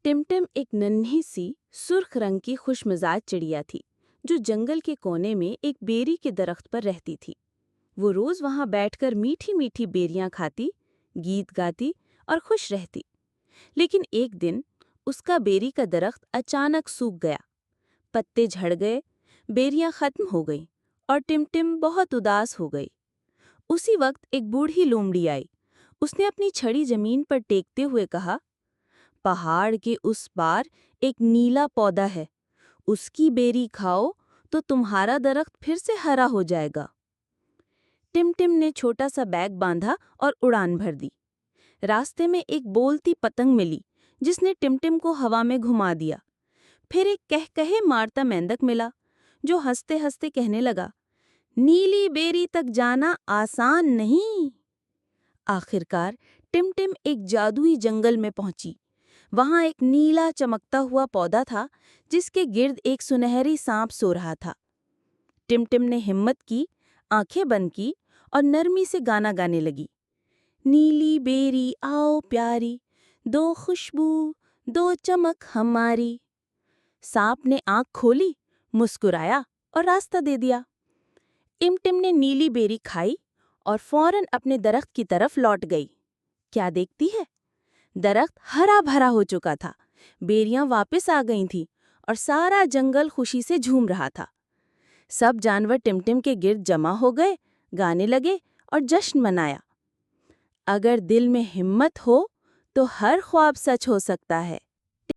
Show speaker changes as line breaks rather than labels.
टिमटिम एक नन्ही सी सुर्ख रंग की खुशमिजाज चिड़िया थी जो जंगल के कोने में एक बेरी के दरख्त पर रहती थी। वो रोज वहां बैठकर मीठी मीठी बेरियां खाती, गीत गाती और खुश रहती। लेकिन एक दिन उसका बेरी का दरख्त अचानक सूख गया। पत्ते झड़ गए, बेरियां खत्म हो गईं और टिमटिम बहुत उदास हो गई। उसी वक्त एक बूढ़ी लोमड़ी आई। उसने अपनी छड़ी जमीन पर टेकते हुए कहा, पहाड़ के उस पार एक नीला पौधा है, उसकी बेरी खाओ तो तुम्हारा दरख्त फिर से हरा हो जाएगा। टिमटिम ने छोटा सा बैग बांधा और उड़ान भर दी। रास्ते में एक बोलती पतंग मिली जिसने टिमटिम को हवा में घुमा दिया। फिर एक कहकहे मारता मेंढक मिला जो हंसते हंसते कहने लगा, नीली बेरी तक जाना आसान नहीं। आखिरकार टिमटिम एक जादुई जंगल में पहुंची। वहां एक नीला चमकता हुआ पौधा था जिसके गिर्द एक सुनहरी सांप सो रहा था। टिमटिम ने हिम्मत की, आंखें बंद की और नरमी से गाना गाने लगी। नीली बेरी आओ प्यारी, दो खुशबू दो चमक हमारी। सांप ने आंख खोली, मुस्कुराया और रास्ता दे दिया। टिमटिम ने नीली बेरी खाई और फौरन अपने दरख्त की तरफ लौट गई। क्या देखती है? दरख्त हरा भरा हो चुका था, बेरियां वापस आ गई थीं और सारा जंगल खुशी से झूम रहा था। सब जानवर टिमटिम के गिर्द जमा हो गए, गाने लगे और जश्न मनाया। अगर दिल में हिम्मत हो तो हर ख्वाब सच हो सकता है।